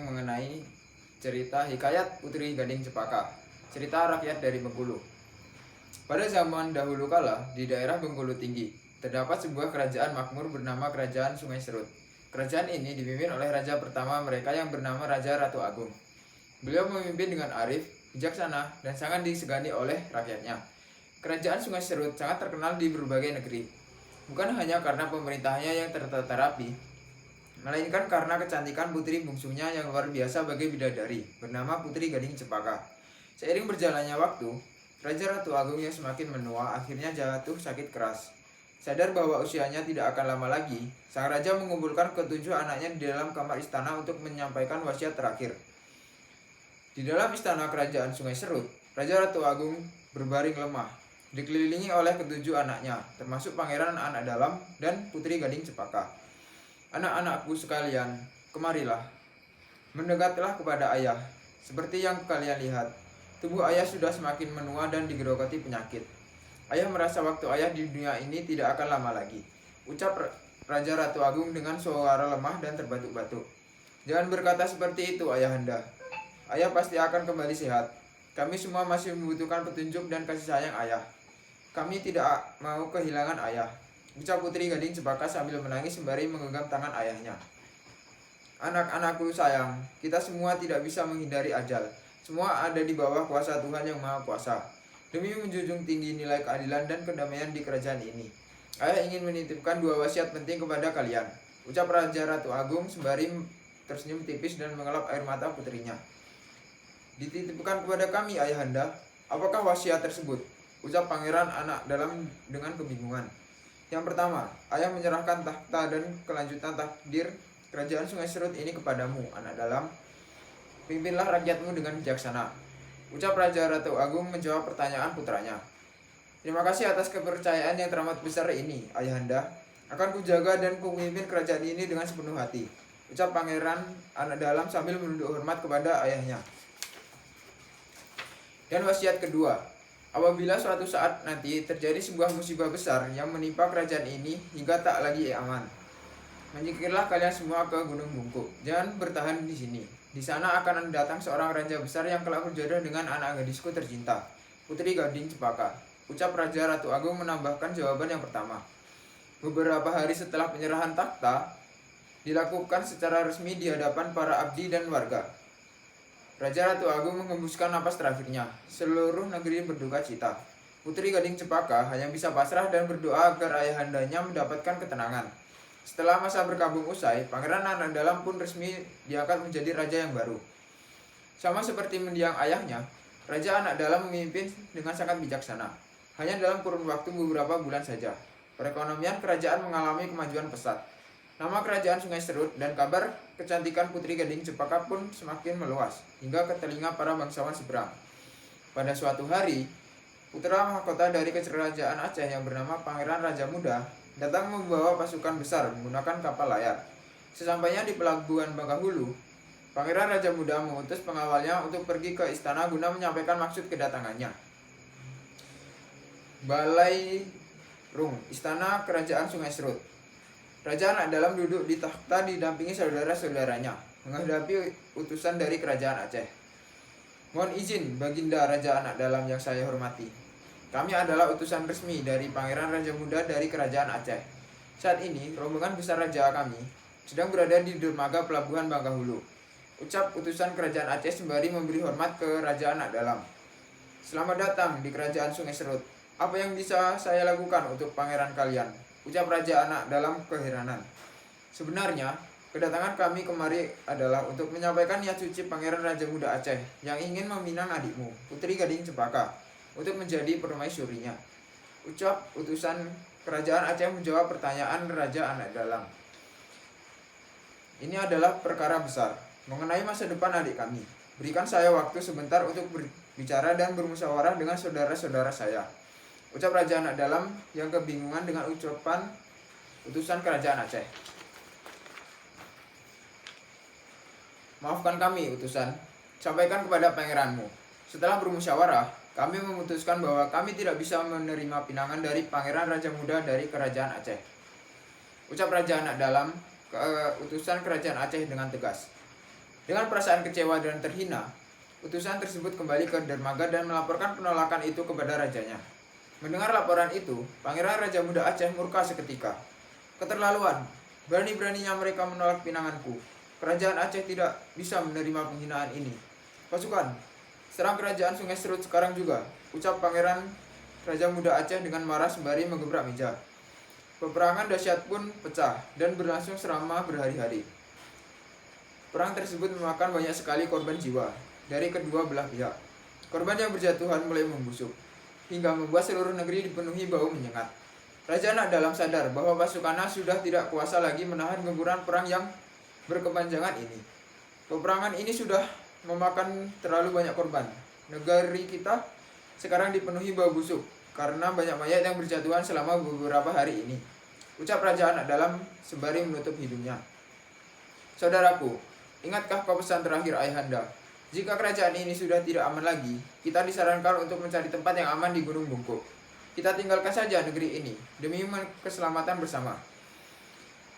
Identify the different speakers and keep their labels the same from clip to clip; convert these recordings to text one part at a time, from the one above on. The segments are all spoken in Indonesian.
Speaker 1: yang mengenai cerita hikayat Putri Gading Cepaka, cerita rakyat dari Bengkulu. Pada zaman dahulu kala, di daerah Bengkulu Tinggi, terdapat sebuah kerajaan makmur bernama Kerajaan Sungai Serut. Kerajaan ini dipimpin oleh raja pertama mereka yang bernama Raja Ratu Agung. Beliau memimpin dengan arif, bijaksana, dan sangat disegani oleh rakyatnya. Kerajaan Sungai Serut sangat terkenal di berbagai negeri. Bukan hanya karena pemerintahannya yang tertata rapi, melainkan karena kecantikan putri bungsunya yang luar biasa bagai bidadari, bernama Putri Gading Cepaka. Seiring berjalannya waktu, Raja Ratu Agung yang semakin menua akhirnya jatuh sakit keras. Sadar bahwa usianya tidak akan lama lagi, sang raja mengumpulkan ketujuh anaknya di dalam kamar istana untuk menyampaikan wasiat terakhir. Di dalam istana kerajaan Sungai Serut, Raja Ratu Agung berbaring lemah, dikelilingi oleh ketujuh anaknya, termasuk Pangeran Anak Dalam dan Putri Gading Cepaka. Anak-anakku sekalian, kemarilah. Mendekatlah kepada ayah. Seperti yang kalian lihat, tubuh ayah sudah semakin menua dan digerogoti penyakit. Ayah merasa waktu ayah di dunia ini tidak akan lama lagi, ucap Raja Ratu Agung dengan suara lemah dan terbatuk-batuk. Jangan berkata seperti itu, ayahanda. Ayah pasti akan kembali sehat. Kami semua masih membutuhkan petunjuk dan kasih sayang ayah. Kami tidak mau kehilangan ayah, ucap Putri Gading Cepaka sambil menangis sembari menggenggam tangan ayahnya. Anak-anakku sayang, kita semua tidak bisa menghindari ajal. Semua ada di bawah kuasa Tuhan yang Maha Kuasa. Demi menjunjung tinggi nilai keadilan dan kedamaian di kerajaan ini, ayah ingin menitipkan dua wasiat penting kepada kalian, ucap Raja Ratu Agung sembari tersenyum tipis dan mengelap air mata putrinya. Dititipkan kepada kami, ayahanda. Apakah wasiat tersebut? Ucap Pangeran Anak Dalam dengan kebingungan. Yang pertama, ayah menyerahkan takhta dan kelanjutan takdir kerajaan Sungai Serut ini kepadamu, Anak Dalam. Pimpinlah rakyatmu dengan bijaksana, ucap Raja Ratu Agung menjawab pertanyaan putranya. Terima kasih atas kepercayaan yang teramat besar ini, ayahanda. Akan kujaga dan kupimpin kerajaan ini dengan sepenuh hati, ucap Pangeran Anak Dalam sambil menunduk hormat kepada ayahnya. Dan wasiat kedua, apabila suatu saat nanti terjadi sebuah musibah besar yang menimpa kerajaan ini hingga tak lagi aman, menyingkirlah kalian semua ke Gunung Bungkuk. Jangan bertahan di sini. Di sana akan datang seorang raja besar yang kelak berjodoh dengan anak gadisku tercinta, Putri Gading Cepaka, ucap Raja Ratu Agung menambahkan jawaban yang pertama. Beberapa hari setelah penyerahan takhta dilakukan secara resmi di hadapan para abdi dan warga, Raja Ratu Agung menghembuskan napas terakhirnya. Seluruh negeri berduka cita. Putri Gading Cepaka hanya bisa pasrah dan berdoa agar ayahandanya mendapatkan ketenangan. Setelah masa berkabung usai, Pangeran Anak Dalam pun resmi diangkat menjadi raja yang baru. Sama seperti mendiang ayahnya, Raja Anak Dalam memimpin dengan sangat bijaksana. Hanya dalam kurun waktu beberapa bulan saja, perekonomian kerajaan mengalami kemajuan pesat. Nama kerajaan Sungai Serut dan kabar kecantikan Putri Gading Cepaka pun semakin meluas hingga ke telinga para bangsawan seberang. Pada suatu hari, putra mahkota dari kerajaan Aceh yang bernama Pangeran Raja Muda datang membawa pasukan besar menggunakan kapal layar. Sesampainya di pelabuhan Bangkahulu, Pangeran Raja Muda mengutus pengawalnya untuk pergi ke istana guna menyampaikan maksud kedatangannya. Balai Rung, Istana Kerajaan Sungai Serut. Raja Anak Dalam duduk di takhta didampingi saudara-saudaranya menghadapi utusan dari kerajaan Aceh. Mohon izin, Baginda Raja Anak Dalam yang saya hormati. Kami adalah utusan resmi dari Pangeran Raja Muda dari kerajaan Aceh. Saat ini, rombongan besar raja kami sedang berada di dermaga pelabuhan Bangkahulu, ucap utusan kerajaan Aceh sembari memberi hormat ke Raja Anak Dalam. Selamat datang di kerajaan Sungai Serut. Apa yang bisa saya lakukan untuk pangeran kalian? Ucap Raja Anak Dalam keheranan. Sebenarnya, kedatangan kami kemari adalah untuk menyampaikan niat suci Pangeran Raja Muda Aceh yang ingin meminang adikmu, Putri Gading Cepaka, untuk menjadi permaisurinya. Ucap utusan kerajaan Aceh menjawab pertanyaan Raja Anak Dalam. Ini adalah perkara besar mengenai masa depan adik kami. Berikan saya waktu sebentar untuk berbicara dan bermusyawarah dengan saudara-saudara saya, ucap Raja Anak Dalam yang kebingungan dengan ucapan utusan kerajaan Aceh. Maafkan kami, utusan. Sampaikan kepada pangeranmu. Setelah bermusyawarah, kami memutuskan bahwa kami tidak bisa menerima pinangan dari Pangeran Raja Muda dari kerajaan Aceh, ucap Raja Anak Dalam ke utusan kerajaan Aceh dengan tegas. Dengan perasaan kecewa dan terhina, utusan tersebut kembali ke dermaga dan melaporkan penolakan itu kepada rajanya. Mendengar laporan itu, Pangeran Raja Muda Aceh murka seketika. Keterlaluan, berani-beraninya mereka menolak pinanganku. Kerajaan Aceh tidak bisa menerima penghinaan ini. Pasukan, serang kerajaan Sungai Serut sekarang juga, ucap Pangeran Raja Muda Aceh dengan marah sembari menggebrak meja. Peperangan dahsyat pun pecah dan berlangsung selama berhari-hari. Perang tersebut memakan banyak sekali korban jiwa dari kedua belah pihak. Korban yang berjatuhan mulai membusuk, hingga membuat seluruh negeri dipenuhi bau menyengat. Raja Anak Dalam sadar bahwa pasukannya sudah tidak kuasa lagi menahan gempuran perang yang berkepanjangan ini. Peperangan ini sudah memakan terlalu banyak korban. Negeri kita sekarang dipenuhi bau busuk karena banyak mayat yang berjatuhan selama beberapa hari ini, ucap Raja Anak Dalam sembari menutup hidungnya. Saudaraku, ingatkah kau pesan terakhir Ayahanda? Jika kerajaan ini sudah tidak aman lagi, kita disarankan untuk mencari tempat yang aman di Gunung Bungkuk. Kita tinggalkan saja negeri ini demi keselamatan bersama,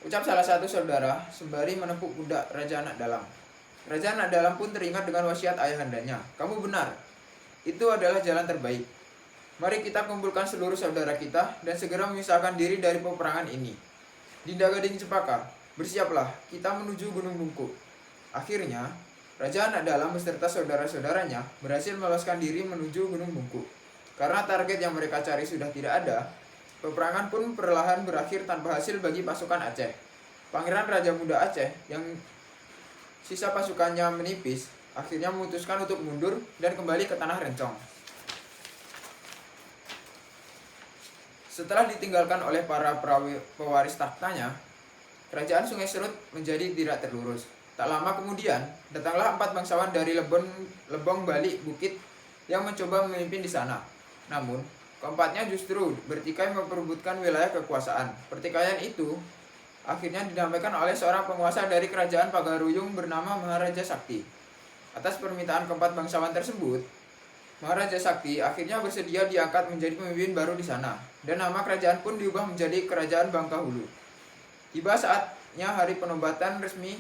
Speaker 1: ucap salah satu saudara sembari menepuk pundak Raja Anak Dalam. Raja Anak Dalam pun teringat dengan wasiat ayahandanya. Kamu benar, itu adalah jalan terbaik. Mari kita kumpulkan seluruh saudara kita dan segera memisahkan diri dari peperangan ini. Dinda Gading Cepaka, bersiaplah, kita menuju Gunung Bungkuk. Akhirnya, Raja Anak Dalam beserta saudara-saudaranya berhasil meloloskan diri menuju Gunung Bungkuk. Karena target yang mereka cari sudah tidak ada, peperangan pun perlahan berakhir tanpa hasil bagi pasukan Aceh. Pangeran Raja Muda Aceh yang sisa pasukannya menipis, akhirnya memutuskan untuk mundur dan kembali ke Tanah Rencong. Setelah ditinggalkan oleh para pewaris tahtanya, kerajaan Sungai Serut menjadi tidak terurus. Tak lama kemudian, datanglah 4 bangsawan dari Lebong Balik Bukit yang mencoba memimpin di sana. Namun, keempatnya justru bertikai memperebutkan wilayah kekuasaan. Pertikaian itu akhirnya didamaikan oleh seorang penguasa dari kerajaan Pagaruyung bernama Maharaja Sakti. Atas permintaan keempat bangsawan tersebut, Maharaja Sakti akhirnya bersedia diangkat menjadi pemimpin baru di sana, dan nama kerajaan pun diubah menjadi Kerajaan Bangkahulu. Tiba saatnya hari penobatan resmi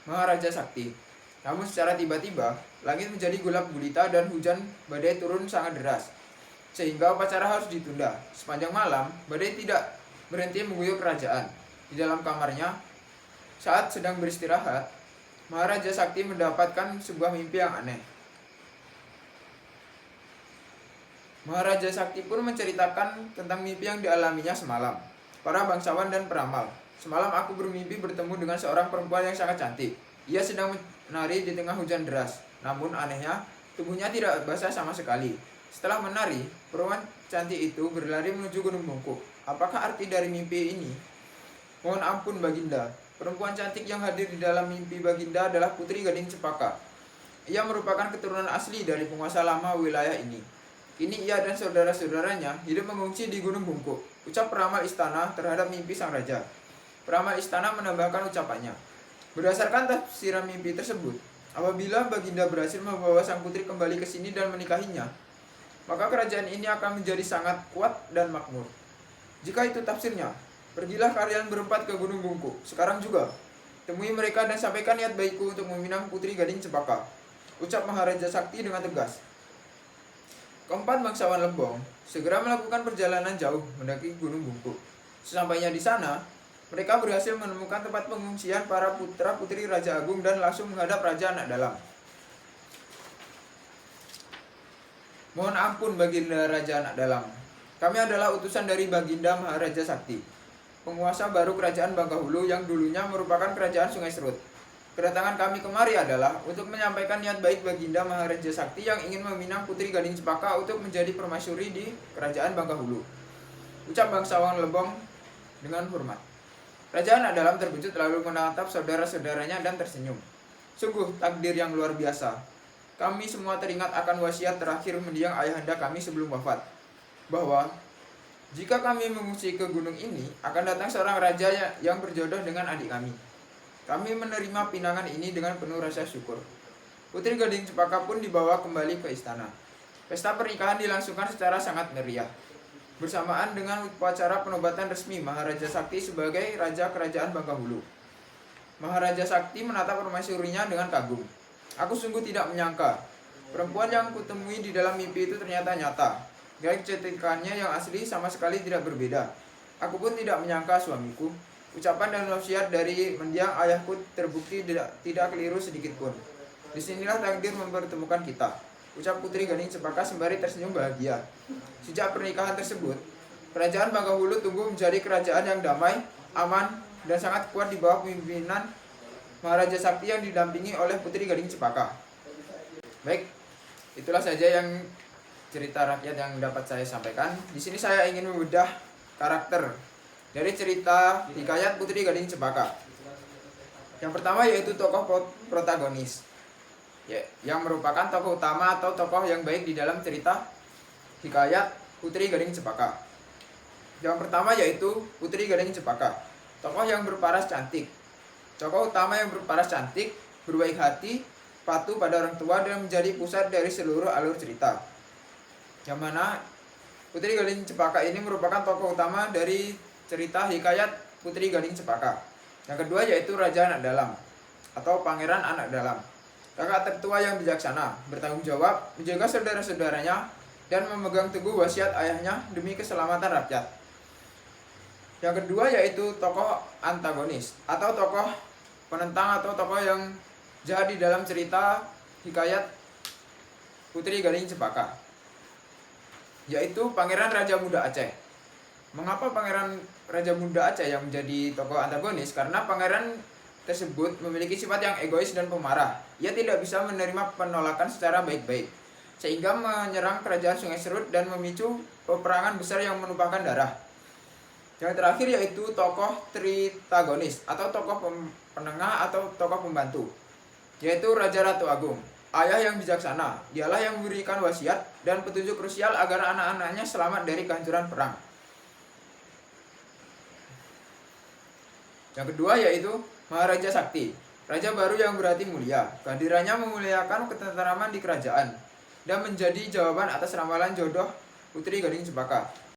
Speaker 1: Maharaja Sakti. Namun secara tiba-tiba, langit menjadi gelap gulita dan hujan badai turun sangat deras, sehingga upacara harus ditunda. Sepanjang malam, badai tidak berhenti mengguyur kerajaan. Di dalam kamarnya, saat sedang beristirahat, Maharaja Sakti mendapatkan sebuah mimpi yang aneh. Maharaja Sakti pun menceritakan tentang mimpi yang dialaminya semalam. Para bangsawan dan peramal, semalam aku bermimpi bertemu dengan seorang perempuan yang sangat cantik. Ia sedang menari di tengah hujan deras. Namun anehnya, tubuhnya tidak basah sama sekali. Setelah menari, perempuan cantik itu berlari menuju Gunung Bungkuk. Apakah arti dari mimpi ini? Mohon ampun Baginda, perempuan cantik yang hadir di dalam mimpi Baginda adalah Putri Gading Cepaka. Ia merupakan keturunan asli dari penguasa lama wilayah ini. Kini ia dan saudara-saudaranya hidup mengungsi di Gunung Bungkuk, ucap peramal istana terhadap mimpi sang raja. Peramal istana menambahkan ucapannya. Berdasarkan tafsiran mimpi tersebut, apabila Baginda berhasil membawa sang putri kembali ke sini dan menikahinya, maka kerajaan ini akan menjadi sangat kuat dan makmur. Jika itu tafsirnya, pergilah kalian berempat ke Gunung Bungkuk, sekarang juga. Temui mereka dan sampaikan niat baikku untuk meminang Putri Gading Cepaka, ucap Maharaja Sakti dengan tegas. Keempat bangsawan Lebong segera melakukan perjalanan jauh mendaki Gunung Bungkuk. Sesampainya di sana, mereka berhasil menemukan tempat pengungsian para putra-putri Raja Agung dan langsung menghadap Raja Anak Dalam. Mohon ampun Baginda Raja Anak Dalam. Kami adalah utusan dari Baginda Maharaja Sakti, penguasa baru kerajaan Bangkahulu yang dulunya merupakan kerajaan Sungai Serut. Kedatangan kami kemari adalah untuk menyampaikan niat baik Baginda Maharaja Sakti yang ingin meminang Putri Gading Cepaka untuk menjadi permaisuri di kerajaan Bangkahulu, ucap bangsawan Lebong dengan hormat. Raja Anak Dalam terkejut lalu menatap saudara-saudaranya dan tersenyum. Sungguh takdir yang luar biasa. Kami semua teringat akan wasiat terakhir mendiang ayahanda kami sebelum wafat, bahwa jika kami mengungsi ke gunung ini, akan datang seorang raja yang berjodoh dengan adik kami. Kami menerima pinangan ini dengan penuh rasa syukur. Putri Gading Cepaka pun dibawa kembali ke istana. Pesta pernikahan dilangsungkan secara sangat meriah, bersamaan dengan upacara penobatan resmi Maharaja Sakti sebagai Raja Kerajaan Bangkahulu. Maharaja Sakti menatap permaisurinya dengan kagum. Aku sungguh tidak menyangka. Perempuan yang kutemui di dalam mimpi itu ternyata nyata. Gaya kecantikannya yang asli sama sekali tidak berbeda. Aku pun tidak menyangka suamiku. Ucapan dan wasiat dari mendiang ayahku terbukti tidak keliru sedikit pun. Disinilah takdir mempertemukan kita, ucap Putri Gading Cepaka sembari tersenyum bahagia. Sejak pernikahan tersebut, Kerajaan Bangkahulu tumbuh menjadi kerajaan yang damai, aman, dan sangat kuat di bawah pimpinan Maharaja Sakti yang didampingi oleh Putri Gading Cepaka. Baik, itulah saja yang cerita rakyat yang dapat saya sampaikan. Di sini saya ingin membedah karakter dari cerita hikayat Putri Gading Cepaka. Yang pertama yaitu tokoh protagonis, ya, yang merupakan tokoh utama atau tokoh yang baik di dalam cerita hikayat Putri Gading Cepaka. Yang pertama yaitu Putri Gading Cepaka, tokoh yang berparas cantik. Tokoh utama yang berparas cantik, berbaik hati, patuh pada orang tua, dan menjadi pusat dari seluruh alur cerita. Yang mana Putri Gading Cepaka ini merupakan tokoh utama dari cerita hikayat Putri Gading Cepaka. Yang kedua yaitu Raja Anak Dalam atau Pangeran Anak Dalam, kakak tertua yang bijaksana, bertanggung jawab, menjaga saudara-saudaranya, dan memegang teguh wasiat ayahnya demi keselamatan rakyat. Yang kedua yaitu tokoh antagonis atau tokoh penentang atau tokoh yang jahat di dalam cerita hikayat Putri Gading Cepaka, yaitu Pangeran Raja Muda Aceh. Mengapa Pangeran Raja Muda Aceh yang menjadi tokoh antagonis? Karena pangeran tersebut memiliki sifat yang egois dan pemarah. Ia tidak bisa menerima penolakan secara baik-baik, sehingga menyerang kerajaan Sungai Serut dan memicu peperangan besar yang menumpahkan darah. Yang terakhir yaitu tokoh tritagonis atau tokoh penengah atau tokoh pembantu, yaitu Raja Ratu Agung, ayah yang bijaksana. Dialah yang memberikan wasiat dan petunjuk krusial agar anak-anaknya selamat dari kehancuran perang. Yang kedua yaitu Maharaja Sakti, raja baru yang berhati mulia. Kehadirannya memuliakan ketenteraman di kerajaan dan menjadi jawaban atas ramalan jodoh Putri Gading Cepaka.